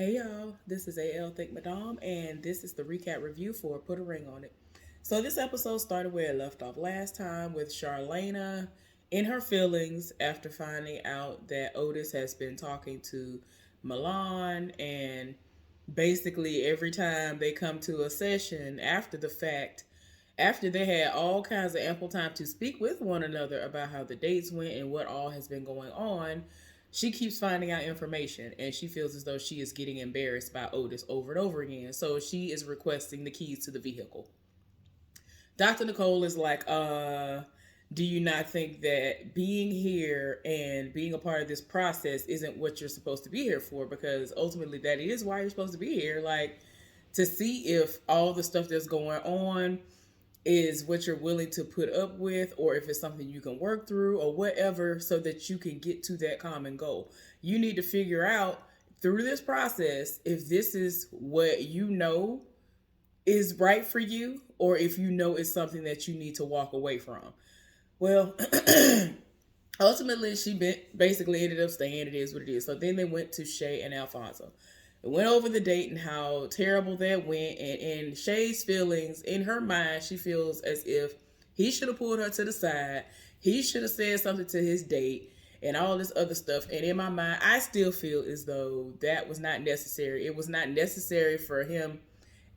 Hey y'all, this is AL Think Madame, and this is the recap review for Put a Ring on It. So, this episode started where it left off last time with Charlena in her feelings after finding out that Otis has been talking to Milan, and basically every time they come to a session after the fact, after they had all kinds of ample time to speak with one another about how the dates went and what all has been going on, she keeps finding out information and she feels as though she is getting embarrassed by Otis over and over again. So she is requesting the keys to the vehicle. Dr. Nicole is like, do you not think that being here and being a part of this process isn't what you're supposed to be here for? Because ultimately, that is why you're supposed to be here. Like, to see if all the stuff that's going on is what you're willing to put up with, or if it's something you can work through, or whatever, so that you can get to that common goal. You need to figure out through this process if this is what you know is right for you, or if you know it's something that you need to walk away from. Well, ultimately, she basically ended up staying. It is what it is. So then they went to Shay and Alfonso. It went over the date and how terrible that went. And in Shay's feelings, in her mind, she feels as if he should have pulled her to the side. He should have said something to his date and all this other stuff. And in my mind, I still feel as though that was not necessary. It was not necessary for him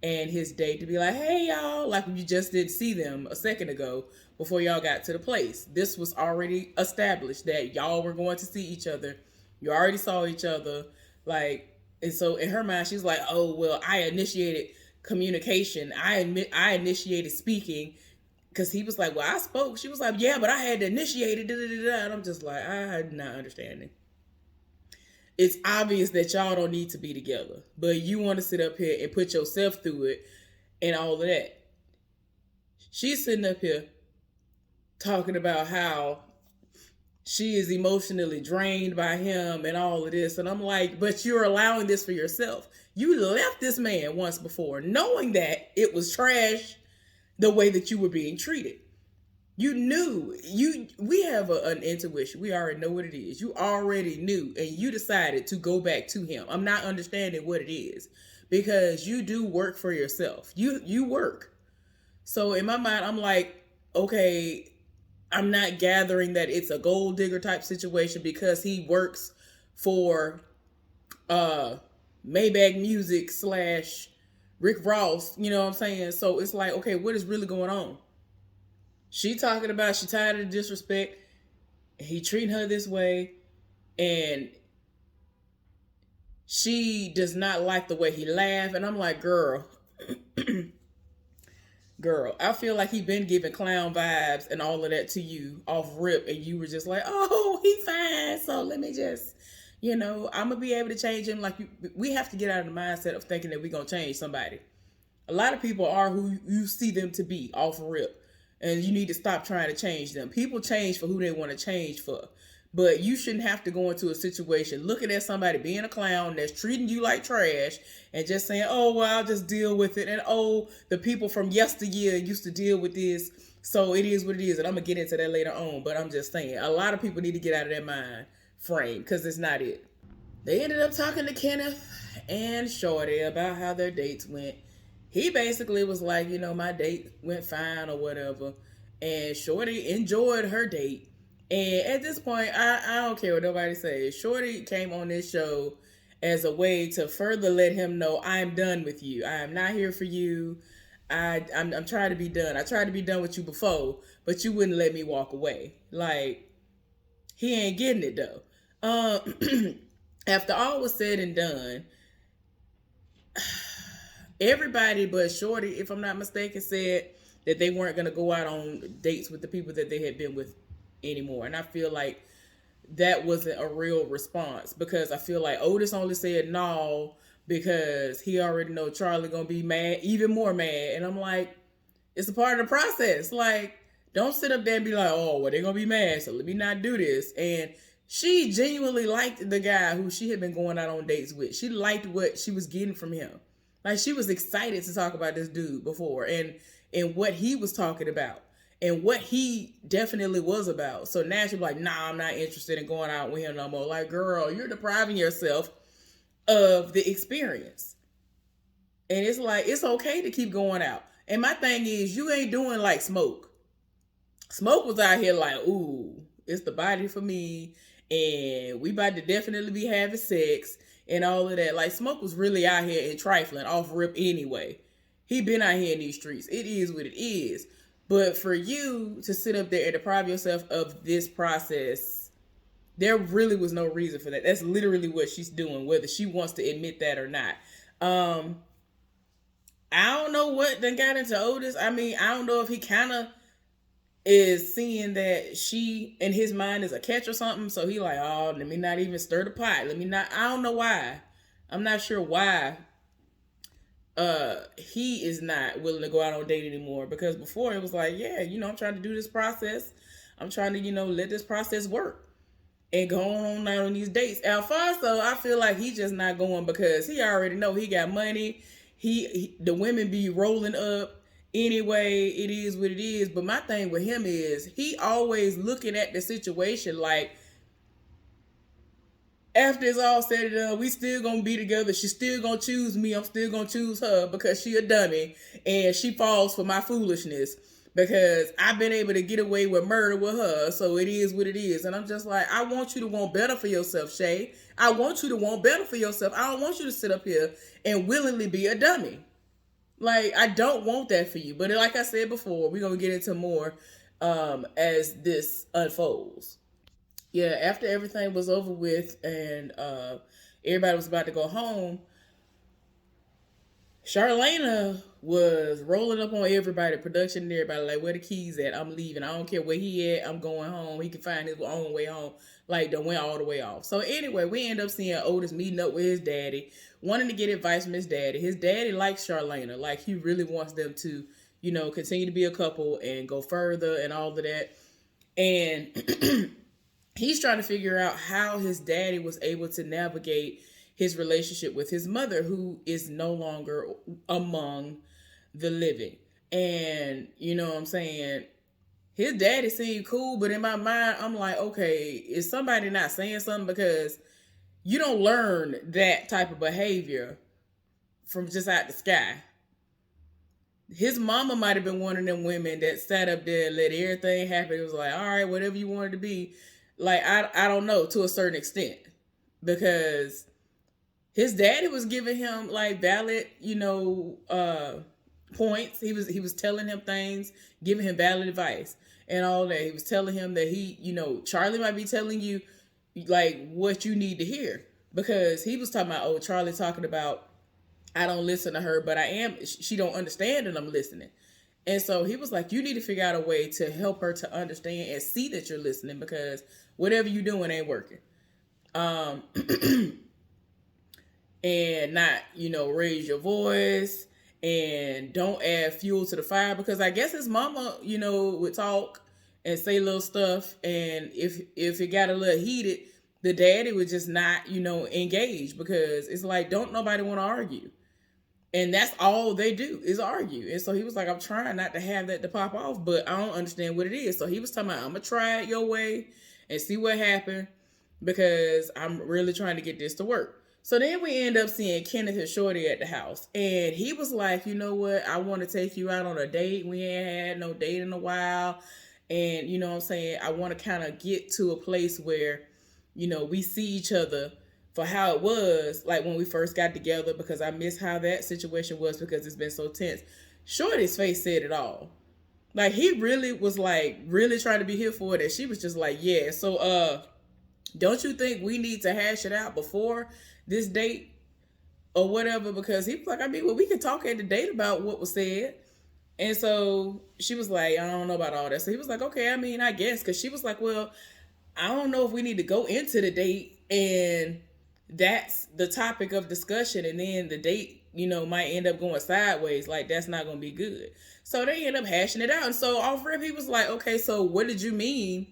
and his date to be like, hey, y'all, like you just did see them a second ago before y'all got to the place. This was already established that y'all were going to see each other. You already saw each other. Like, and so in her mind, she's like, oh, well, I initiated communication. I admit I initiated speaking, because he was like, well, I spoke. She was like, yeah, but I had to initiate it. Da, da, da, da. And I'm just like, I'm not understanding. It's obvious that y'all don't need to be together, but you want to sit up here and put yourself through it and all of that. She's sitting up here talking about how she is emotionally drained by him and all of this. And I'm like, but you're allowing this for yourself. You left this man once before, knowing that it was trash the way that you were being treated. You knew. We have an intuition. We already know what it is. You already knew, and you decided to go back to him. I'm not understanding what it is, because you do work for yourself. You work. So in my mind, I'm like, okay, I'm not gathering that it's a gold digger type situation because he works for Maybach Music slash Rick Ross. You know what I'm saying? So it's like, okay, what is really going on? She talking about she tired of the disrespect. He treating her this way, and she does not like the way he laugh. And I'm like, girl, girl, I feel like he been giving clown vibes and all of that to you off rip, and you were just like, oh, he fine. So let me just, I'm gonna be able to change him. Like we have to get out of the mindset of thinking that we're gonna change somebody. A lot of people are who you see them to be off rip. And you need to stop trying to change them. People change for who they want to change for. But you shouldn't have to go into a situation looking at somebody being a clown that's treating you like trash and just saying, oh, well, I'll just deal with it. And, oh, the people from yesteryear used to deal with this. So it is what it is. And I'm going to get into that later on. But I'm just saying, a lot of people need to get out of their mind frame because it's not it. They ended up talking to Kenneth and Shorty about how their dates went. He basically was like, my date went fine or whatever. And Shorty enjoyed her date. And at this point, I don't care what nobody says. Shorty came on this show as a way to further let him know, I'm done with you. I am not here for you. I'm trying to be done. I tried to be done with you before, but you wouldn't let me walk away. Like, he ain't getting it though. After all was said and done, everybody but Shorty, if I'm not mistaken, said that they weren't going to go out on dates with the people that they had been with anymore. And I feel like that wasn't a real response, because I feel like Otis only said no because he already know Charlie going to be mad, even more mad. And I'm like, it's a part of the process. Like, don't sit up there and be like, oh, well, they're going to be mad, so let me not do this. And she genuinely liked the guy who she had been going out on dates with. She liked what she was getting from him. Like, she was excited to talk about this dude before and what he was talking about and what he definitely was about. So now she's like, nah, I'm not interested in going out with him no more. Like, girl, you're depriving yourself of the experience. And it's like, it's okay to keep going out. And my thing is, you ain't doing like Smoke. Smoke was out here like, ooh, it's the body for me. And we about to definitely be having sex and all of that. Like, Smoke was really out here and trifling off rip anyway. He been out here in these streets. It is what it is. But for you to sit up there and deprive yourself of this process, there really was no reason for that. That's literally what she's doing, whether she wants to admit that or not. Um, I don't know what then got into Otis. I mean, I don't know if he kind of is seeing that she in his mind is a catch or something. So he like, oh, let me not even stir the pot. Let me not. I don't know why. I'm not sure why. He is not willing to go out on a date anymore, because before it was like, yeah, I'm trying to do this process. I'm trying to let this process work and go on out on these dates. Alfonso, I feel like he just not going because he already know he got money. The women be rolling up anyway. It is what it is. But my thing with him is he always looking at the situation like, after it's all said and done, we still gonna be together. She's still gonna choose me. I'm still gonna choose her because she a dummy and she falls for my foolishness because I've been able to get away with murder with her. So it is what it is. And I'm just like, I want you to want better for yourself, Shay. I want you to want better for yourself. I don't want you to sit up here and willingly be a dummy. Like, I don't want that for you. But like I said before, we're gonna get into more as this unfolds. Yeah, after everything was over with and everybody was about to go home, Charlena was rolling up on everybody, production and everybody, like, where the keys at? I'm leaving. I don't care where he at. I'm going home. He can find his own way home. Like, they went all the way off. So anyway, we end up seeing Otis meeting up with his daddy, wanting to get advice from his daddy. His daddy likes Charlena. Like, he really wants them to, continue to be a couple and go further and all of that. And he's trying to figure out how his daddy was able to navigate his relationship with his mother, who is no longer among the living. And you know what I'm saying? His daddy seemed cool, but in my mind, I'm like, okay, is somebody not saying something? Because you don't learn that type of behavior from just out the sky. His mama might have been one of them women that sat up there and let everything happen. It was like, all right, whatever you wanted to be. Like, I don't know, to a certain extent. Because his daddy was giving him like valid, points. He was telling him things, giving him valid advice and all that. He was telling him that Charlie might be telling you like what you need to hear. Because he was talking about, Charlie talking about, I don't listen to her, but she don't understand and I'm listening. And so he was like, you need to figure out a way to help her to understand and see that you're listening, because whatever you're doing ain't working. And not, raise your voice and don't add fuel to the fire, because I guess his mama, would talk and say little stuff. And if it got a little heated, the daddy would just not, engage, because it's like, don't nobody want to argue. And that's all they do is argue. And so he was like, I'm trying not to have that to pop off, but I don't understand what it is. So he was talking about, I'm going to try it your way and see what happened, because I'm really trying to get this to work. So then we end up seeing Kenneth and Shorty at the house. And he was like, you know what? I want to take you out on a date. We ain't had no date in a while. And you know what I'm saying? I want to kind of get to a place where, we see each other for how it was, like when we first got together, because I miss how that situation was, because it's been so tense. Shorty's face said it all. Like, he really was like really trying to be here for it. And she was just like, yeah. So don't you think we need to hash it out before this date or whatever? Because he was like, well, we can talk at the date about what was said. And so she was like, I don't know about all that. So he was like, okay, I guess. Because she was like, well, I don't know if we need to go into the date and that's the topic of discussion, and then the date, might end up going sideways. Like, that's not going to be good. So they end up hashing it out. And so off rip, he was like, okay, so what did you mean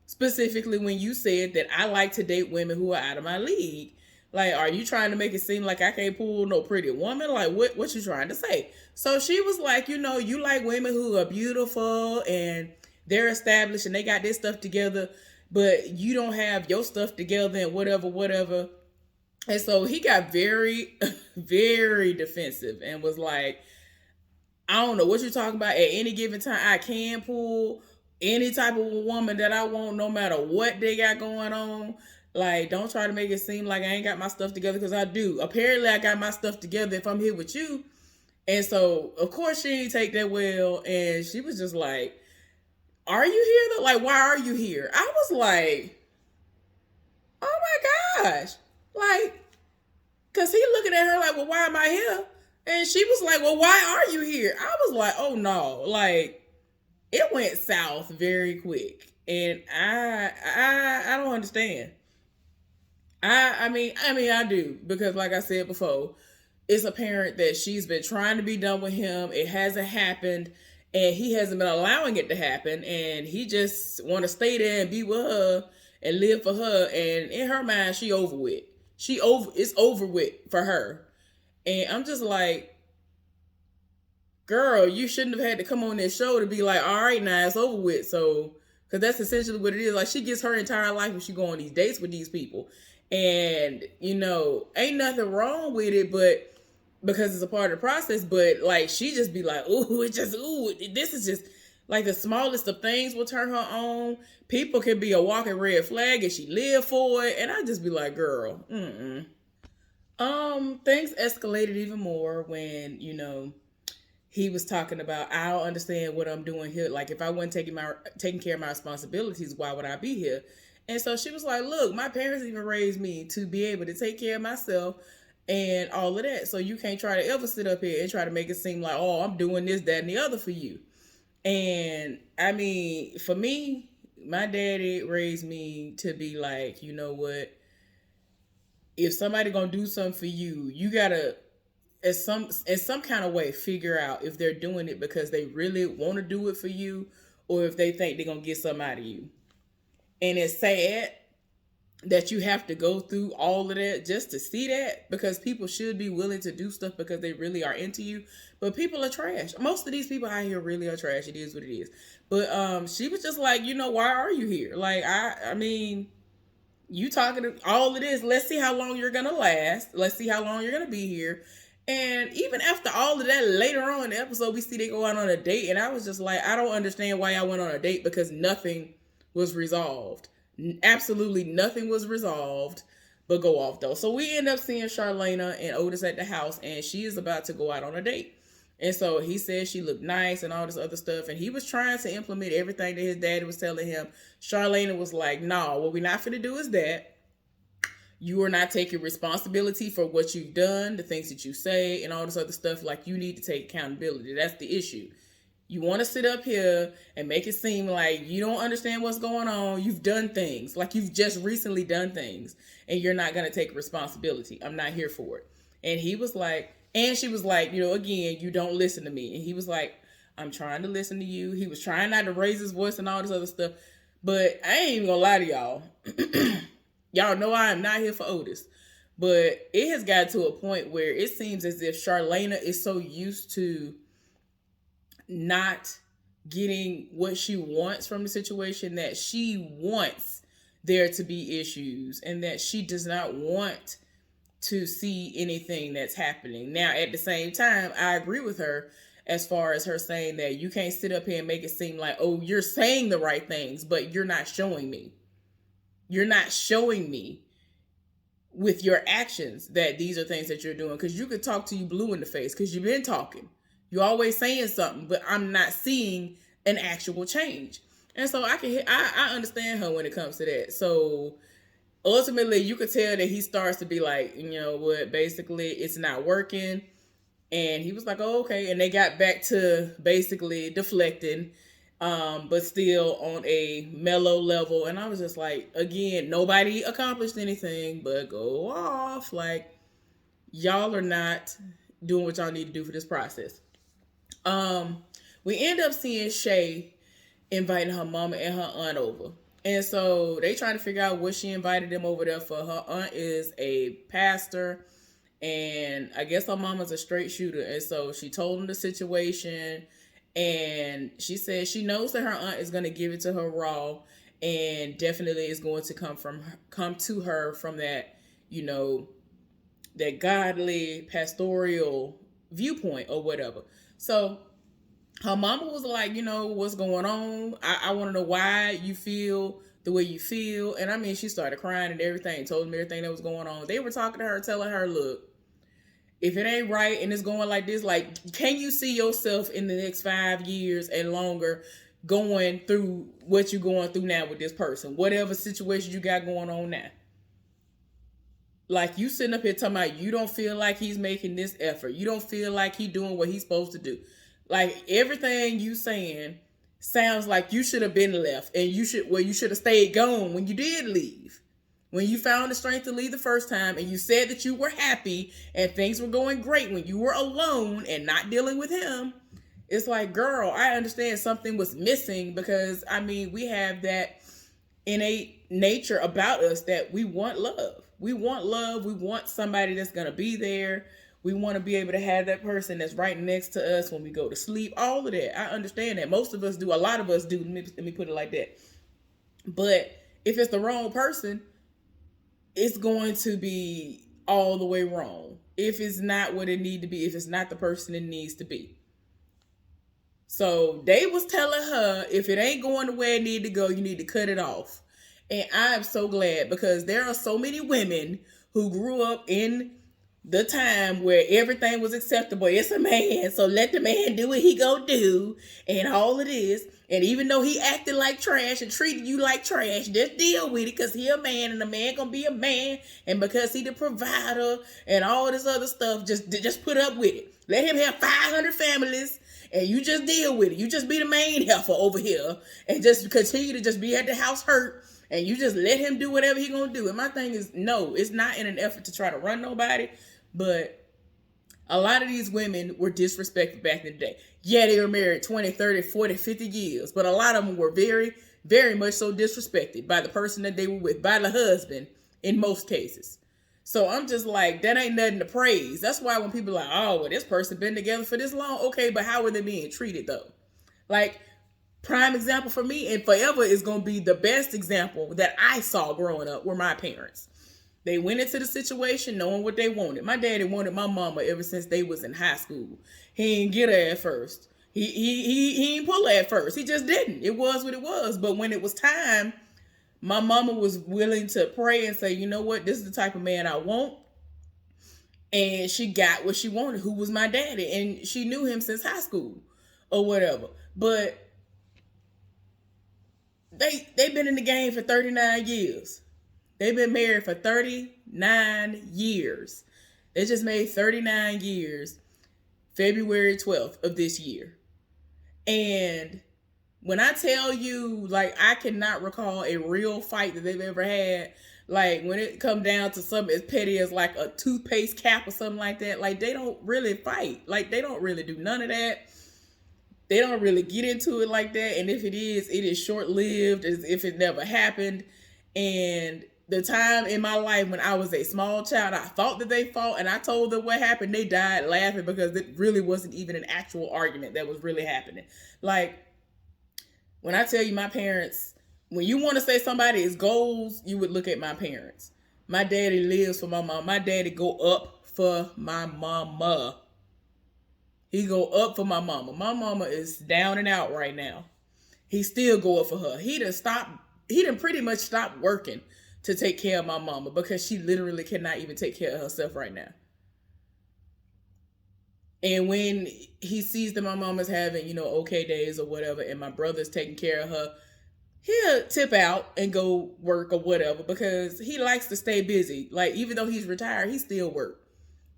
specifically when you said that I like to date women who are out of my league? Like, are you trying to make it seem like I can't pull no pretty woman? Like, what you trying to say? So she was like, you like women who are beautiful and they're established and they got their stuff together, but you don't have your stuff together and whatever. And so he got very, very defensive and was like, I don't know what you're talking about. At any given time, I can pull any type of woman that I want, no matter what they got going on. Like, don't try to make it seem like I ain't got my stuff together, because I do. Apparently, I got my stuff together if I'm here with you. And so, of course, she didn't take that well. And she was just like, are you here though? Like, why are you here? I was like, oh my gosh. Like, because he looking at her like, well, why am I here? And she was like, well, why are you here? I was like, oh no. Like, it went south very quick. And I don't understand. I mean I do, because like I said before, it's apparent that she's been trying to be done with him. It hasn't happened, and he hasn't been allowing it to happen, and he just want to stay there and be with her and live for her. And in her mind, she over with. It's over with for her. And I'm just like, girl, you shouldn't have had to come on this show to be like, all right, now it's over with. So, because that's essentially what it is. Like, she gets her entire life when she go on these dates with these people. And, ain't nothing wrong with it, but because it's a part of the process. But, like, she just be like, this is just, like, the smallest of things will turn her on. People can be a walking red flag and she live for it. And I just be like, girl, things escalated even more when, he was talking about, I don't understand what I'm doing here. Like, if I wasn't taking care of my responsibilities, why would I be here? And so she was like, look, my parents even raised me to be able to take care of myself and all of that. So you can't try to ever sit up here and try to make it seem like, oh, I'm doing this, that, and the other for you. And I mean, for me, my daddy raised me to be like, you know what? If somebody gonna do something for you, you gotta in some kind of way figure out if they're doing it because they really want to do it for you, or if they think they're gonna get something out of you. And it's sad that you have to go through all of that just to see that, because people should be willing to do stuff because they really are into you. But people are trash. Most of these people out here really are trash. It is what it is. But she was just like, why are you here? Like, I mean, you talking to all of this. Let's see how long you're gonna last. Let's see how long you're gonna be here. And even after all of that, later on in the episode, we see they go out on a date. And I was just like, I don't understand why y'all went on a date, because nothing was resolved. Absolutely nothing was resolved, but go off though. So we end up seeing Charlena and Otis at the house, and she is about to go out on a date. And so he said she looked nice and all this other stuff. And he was trying to implement everything that his daddy was telling him. Charlena was like, no, what we're not going to do is that. You are not taking responsibility for what you've done, the things that you say, and all this other stuff. Like, you need to take accountability. That's the issue. You want to sit up here and make it seem like you don't understand what's going on. You've done things. Like, you've just recently done things, and you're not going to take responsibility. I'm not here for it. And he was like, and she was like, again, you don't listen to me. And he was like, I'm trying to listen to you. He was trying not to raise his voice and all this other stuff. But I ain't even gonna lie to y'all. Y'all know I am not here for Otis. But it has got to a point where it seems as if Charlena is so used to not getting what she wants from the situation that she wants there to be issues, and that she does not want to see anything that's happening. Now, at the same time, I agree with her as far as her saying that you can't sit up here and make it seem like, oh, you're saying the right things, but you're not showing me. You're not showing me with your actions that these are things that you're doing. Because you could talk to you blue in the face because you've been talking. You're always saying something, but I'm not seeing an actual change. And so I understand her when it comes to that. So ultimately, you could tell that he starts to be like, what, basically it's not working. And he was like, oh, okay. And they got back to basically deflecting, but still on a mellow level. And I was just like, again, nobody accomplished anything, but go off. Like, y'all are not doing what y'all need to do for this process. We end up seeing Shay inviting her mama and her aunt over. And so they trying to figure out what she invited them over there for. Her aunt is a pastor, and I guess her mama's a straight shooter. And so she told them the situation, and she said she knows that her aunt is going to give it to her raw, and definitely is going to come to her from that, that godly pastoral viewpoint or whatever. So her mama was like, what's going on? I want to know why you feel the way you feel. And I mean, she started crying and everything, told them everything that was going on. They were talking to her, telling her, look, if it ain't right and it's going like this, like, can you see yourself in the next 5 years and longer going through what you're going through now with this person? Whatever situation you got going on now. Like, you sitting up here talking about you don't feel like he's making this effort. You don't feel like he doing what he's supposed to do. Like, everything you saying sounds like you should have been left, and you should have stayed gone when you did leave. When you found the strength to leave the first time, and you said that you were happy and things were going great when you were alone and not dealing with him. It's like, girl, I understand something was missing, because I mean, we have that innate nature about us that we want love. We want love. We want somebody that's going to be there. We want to be able to have that person that's right next to us when we go to sleep. All of that. I understand that. Most of us do. A lot of us do. Let me put it like that. But if it's the wrong person, it's going to be all the way wrong. If it's not what it need to be, if it's not the person it needs to be. So they was telling her, if it ain't going the way it need to go, you need to cut it off. And I am so glad, because there are so many women who grew up in the time where everything was acceptable. It's a man, so let the man do what he go do, and all it is. And even though he acted like trash and treated you like trash, just deal with it, because he a man, and a man gonna be a man. And because he the provider and all this other stuff, just put up with it. Let him have 500 families, and you just deal with it. You just be the main heifer over here, and just continue to just be at the house hurt. And you just let him do whatever he gonna do. And my thing is, no, it's not in an effort to try to run nobody. But a lot of these women were disrespected back in the day. Yeah, they were married 20, 30, 40, 50 years. But a lot of them were very, very much so disrespected by the person that they were with, by the husband in most cases. So I'm just like, that ain't nothing to praise. That's why when people are like, oh, well, this person been together for this long. Okay, but how are they being treated though? Like, prime example for me and forever is going to be the best example that I saw growing up were my parents. They went into the situation knowing what they wanted. My daddy wanted my mama ever since they was in high school. He didn't get her at first. He didn't pull her at first. He just didn't. It was what it was. But when it was time, my mama was willing to pray and say, you know what? This is the type of man I want. And she got what she wanted, who was my daddy. And she knew him since high school or whatever. But they've been in the game for 39 years. They've been married for 39 years. They just made 39 years February 12th of this year. And when I tell you, like, I cannot recall a real fight that they've ever had. Like, when it come down to something as petty as like a toothpaste cap or something like that, like, they don't really fight. Like, they don't really do none of that. They don't really get into it like that. And if it is short-lived, as if it never happened. And the time in my life when I was a small child, I thought that they fought, and I told them what happened. They died laughing, because it really wasn't even an actual argument that was really happening. Like, when I tell you my parents, when you want to say somebody is goals, you would look at my parents. My daddy lives for my mom. My daddy go up for my mama. He go up for my mama. My mama is down and out right now. He still go up for her. He done pretty much stopped working to take care of my mama, because she literally cannot even take care of herself right now. And when he sees that my mama's having, okay days or whatever, and my brother's taking care of her, he'll tip out and go work or whatever, because he likes to stay busy. Like, even though he's retired, he still work.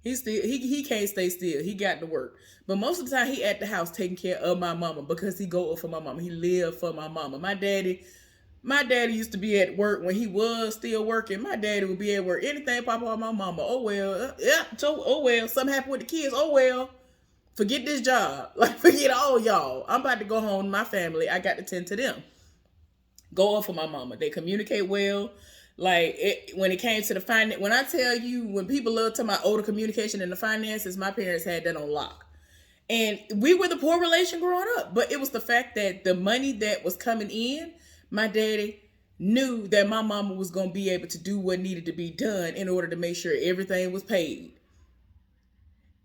He can't stay still. He got to work. But most of the time he at the house taking care of my mama, because he go up for my mama. He live for my mama. My daddy used to be at work when he was still working. My daddy would be at work. Anything pop up on my mama. Oh, well. Oh, well. Something happened with the kids. Oh, well. Forget this job. Like, forget all y'all. I'm about to go home to my family. I got to tend to them. Go up for my mama. They communicate well. Like, when it came to the finance, when I tell you, when people love talking about older communication and the finances, my parents had that on lock. And we were the poor relation growing up. But it was the fact that the money that was coming in, my daddy knew that my mama was going to be able to do what needed to be done in order to make sure everything was paid.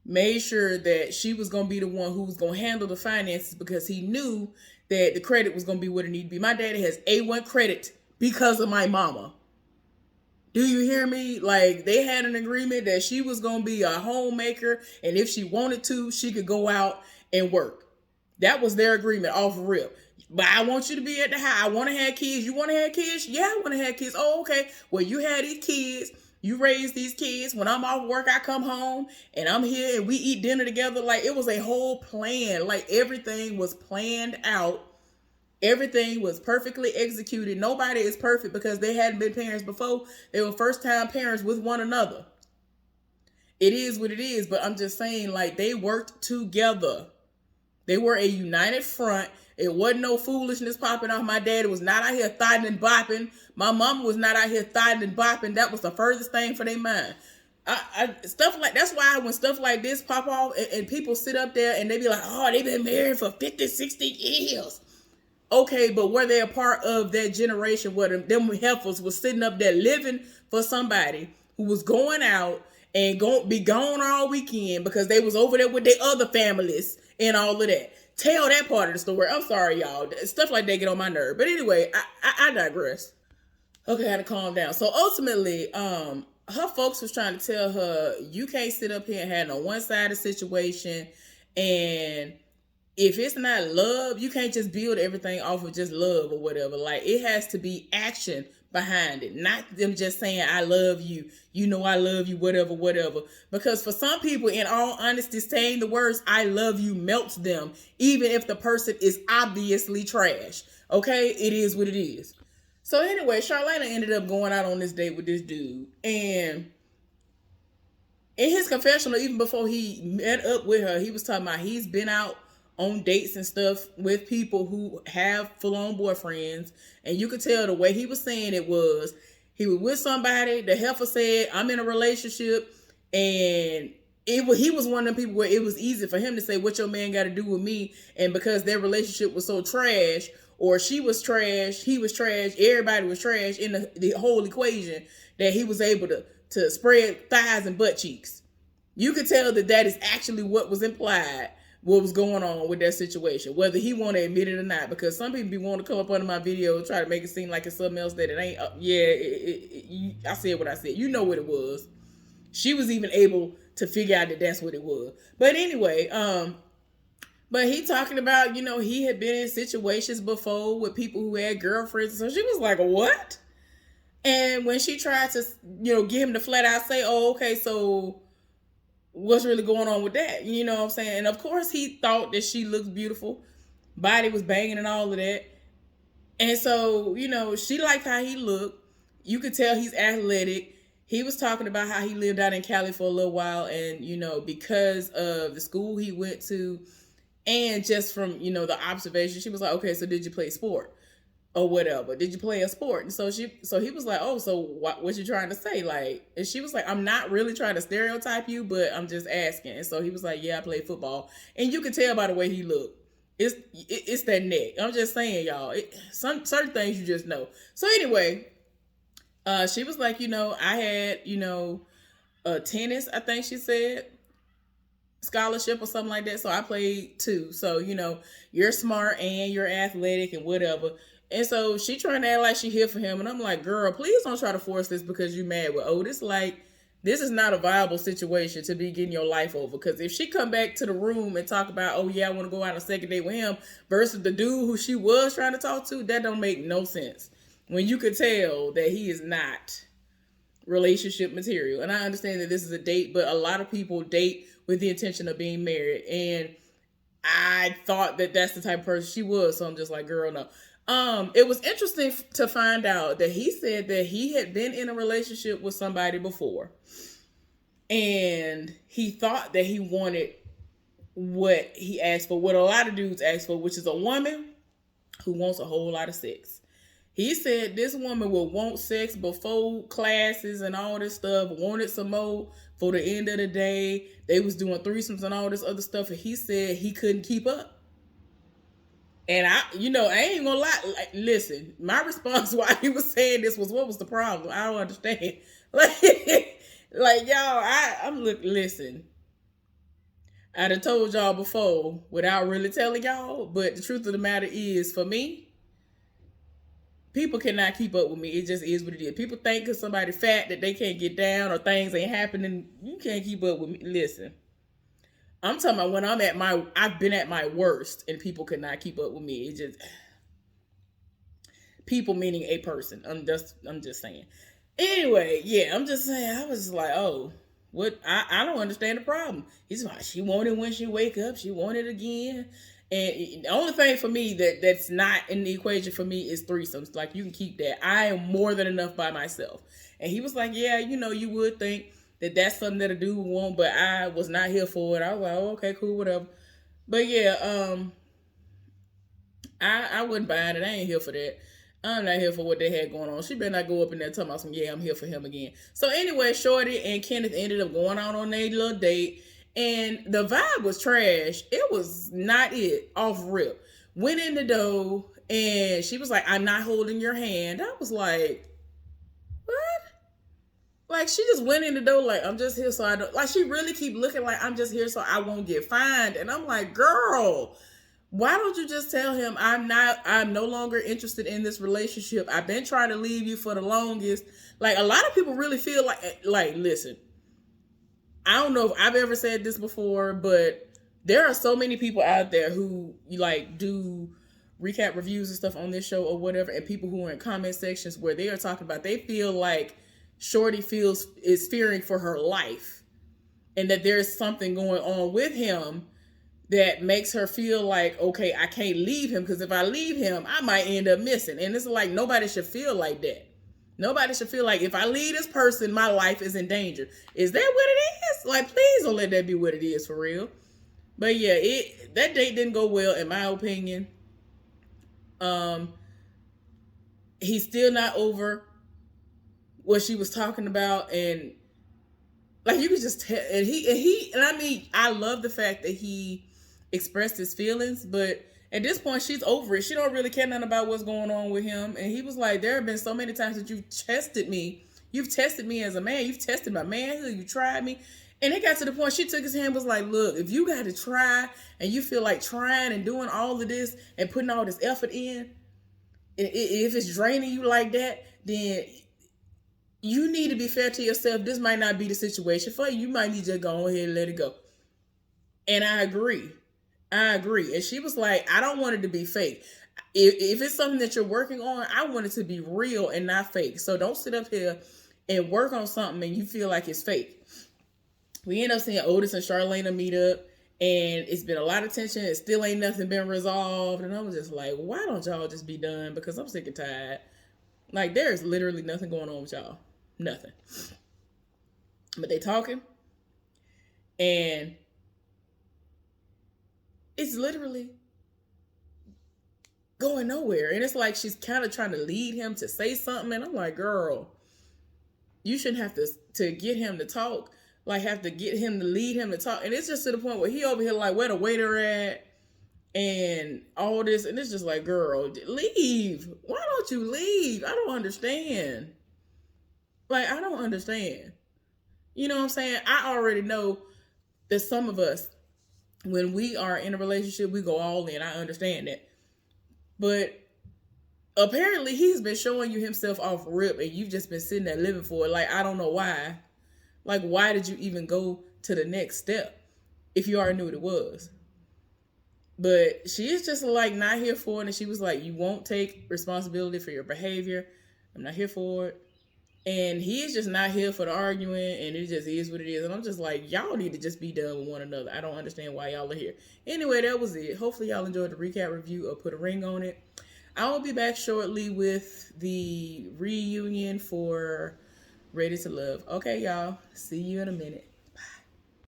Made sure that she was going to be the one who was going to handle the finances because he knew that the credit was going to be what it needed to be. My daddy has A1 credit because of my mama. Do you hear me? Like, they had an agreement that she was going to be a homemaker, and if she wanted to, she could go out and work. That was their agreement off the rip. But I want you to be at the house. I want to have kids. You want to have kids? Yeah, I want to have kids. Oh, okay. Well, you had these kids. You raise these kids. When I'm off work, I come home and I'm here and we eat dinner together. Like, it was a whole plan. Like, everything was planned out. Everything was perfectly executed. Nobody is perfect because they hadn't been parents before. They were first-time parents with one another. It is what it is, but I'm just saying, like, they worked together. They were a united front. It wasn't no foolishness popping off. My dad was not out here thotting and bopping. My mom was not out here thotting and bopping. That was the furthest thing for their mind. Stuff like, that's why when stuff like this pop off and people sit up there and they be like, oh, they've been married for 50, 60 years. Okay, but were they a part of that generation where them heifers was sitting up there living for somebody who was going out and be gone all weekend because they was over there with their other families and all of that? Tell that part of the story. I'm sorry, y'all. Stuff like that get on my nerve. But anyway, I digress. Okay, I had to calm down. So ultimately, her folks was trying to tell her, you can't sit up here and have no one-sided situation. And if it's not love, you can't just build everything off of just love or whatever. Like, it has to be action behind it, not them just saying, I love you, you know I love you, whatever. Because for some people, in all honesty, saying the words I love you melts them, even if the person is obviously trash. Okay, it is what it is. So anyway, Charlana ended up going out on this date with this dude. And in his confessional, even before he met up with her, he was talking about he's been out on dates and stuff with people who have full-on boyfriends. And you could tell the way he was saying it was, he was with somebody, the heifer said, I'm in a relationship, and he was one of them people where it was easy for him to say, what your man got to do with me? And because their relationship was so trash, or she was trash, he was trash, everybody was trash in the whole equation, that he was able to spread thighs and butt cheeks. You could tell that is actually what was implied, what was going on with that situation, whether he want to admit it or not, because some people be wanting to come up under my video and try to make it seem like it's something else that it ain't. I said what I said. You know what it was. She was even able to figure out that that's what it was. But anyway, but he talking about, he had been in situations before with people who had girlfriends. So she was like, what? And when she tried to, get him to flat out say, oh, okay, so what's really going on with that? You know what I'm saying? And of course he thought that she looked beautiful. Body was banging and all of that. And so, she liked how he looked. You could tell he's athletic. He was talking about how he lived out in Cali for a little while. And, because of the school he went to and just from, the observation, she was like, okay, so did you play sport? Or whatever. Did you play a sport? And so he was like, oh, so what you trying to say? Like, and she was like, I'm not really trying to stereotype you, but I'm just asking. And so he was like, yeah, I played football. And you could tell by the way he looked. It's that neck. I'm just saying, y'all, certain things you just know. So anyway, she was like, I had, a tennis, I think she said, scholarship or something like that. So I played too. So, you're smart and you're athletic and whatever. And so she trying to act like she here for him. And I'm like, girl, please don't try to force this because you mad with Otis. Like, this is not a viable situation to be getting your life over. Because if she come back to the room and talk about, oh yeah, I want to go out on a second date with him versus the dude who she was trying to talk to, that don't make no sense. When you could tell that he is not relationship material. And I understand that this is a date, but a lot of people date with the intention of being married. And I thought that that's the type of person she was. So I'm just like, girl, no. It was interesting to find out that he said that he had been in a relationship with somebody before. And he thought that he wanted what he asked for, what a lot of dudes ask for, which is a woman who wants a whole lot of sex. He said this woman would want sex before classes and all this stuff, wanted some more for the end of the day. They was doing threesomes and all this other stuff. And he said he couldn't keep up. And I ain't gonna lie. Like, listen, my response while he was saying this was, "What was the problem? I don't understand." Like y'all, listen. I done told y'all before without really telling y'all, but the truth of the matter is, for me, people cannot keep up with me. It just is what it is. People think because somebody fat that they can't get down or things ain't happening. You can't keep up with me. Listen, I'm talking about when I've been at my worst and people could not keep up with me. It just, people meaning a person. I'm just saying. Anyway, yeah, I'm just saying, I was just like, oh, what? I don't understand the problem. He's like, she wanted when she wake up, she wanted again. And the only thing for me that's not in the equation for me is threesomes. Like, you can keep that. I am more than enough by myself. And he was like, yeah, you would think that that's something that a dude would want, but I was not here for it. I was like, oh, okay, cool, whatever. But yeah, I wouldn't buy it. I ain't here for that. I'm not here for what they had going on. She better not go up in there talking about some, yeah, I'm here for him again. So anyway, Shorty and Kenneth ended up going out on their little date. And the vibe was trash. It was not it, off rip. Went in the door and she was like, I'm not holding your hand. I was like, what? Like, she just went in the door like, I'm just here so I don't, like, she really keep looking like I'm just here so I won't get fined. And I'm like, girl, why don't you just tell him I'm no longer interested in this relationship. I've been trying to leave you for the longest. Like, a lot of people really feel like, listen, I don't know if I've ever said this before, but there are so many people out there who like do recap reviews and stuff on this show or whatever, and people who are in comment sections where they are talking about they feel like Shorty is fearing for her life, and that there's something going on with him that makes her feel like, okay, I can't leave him because if I leave him, I might end up missing. And it's like, nobody should feel like that. Nobody should feel like if I leave this person, my life is in danger. Is that what it is? Like, please don't let that be what it is for real. But yeah, that date didn't go well in my opinion. He's still not over what she was talking about, and like, you could just tell. And I mean, I love the fact that he expressed his feelings, but at this point, she's over it. She don't really care nothing about what's going on with him. And he was like, there have been so many times that you've tested me. You've tested me as a man. You've tested my manhood. You tried me. And it got to the point she took his hand and was like, look, if you got to try and you feel like trying and doing all of this and putting all this effort in, if it's draining you like that, then you need to be fair to yourself. This might not be the situation for you. You might need to go ahead and let it go. And I agree. And she was like, I don't want it to be fake. If it's something that you're working on, I want it to be real and not fake. So don't sit up here and work on something and you feel like it's fake. We end up seeing Otis and Charlena meet up, and it's been a lot of tension. It still ain't nothing been resolved. And I was just like, why don't y'all just be done? Because I'm sick and tired. Like, there's literally nothing going on with y'all. Nothing. But they talking. And it's literally going nowhere. And it's like she's kind of trying to lead him to say something. And I'm like, girl, you shouldn't have to get him to talk. Like, have to get him to lead him to talk. And it's just to the point where he over here like, where the waiter at? And all this. And it's just like, girl, leave. Why don't you leave? I don't understand. Like, I don't understand. You know what I'm saying? I already know that some of us, when we are in a relationship, we go all in. I understand that. But apparently he's been showing you himself off rip and you've just been sitting there living for it. Like, I don't know why. Like, why did you even go to the next step if you already knew what it was? But she is just like not here for it. And she was like, you won't take responsibility for your behavior. I'm not here for it. And he is just not here for the argument, and it just is what it is. And I'm just like, y'all need to just be done with one another. I don't understand why y'all are here. Anyway, that was it. Hopefully y'all enjoyed the recap review or put a ring on it. I will be back shortly with the reunion for Ready to Love. Okay, y'all. See you in a minute.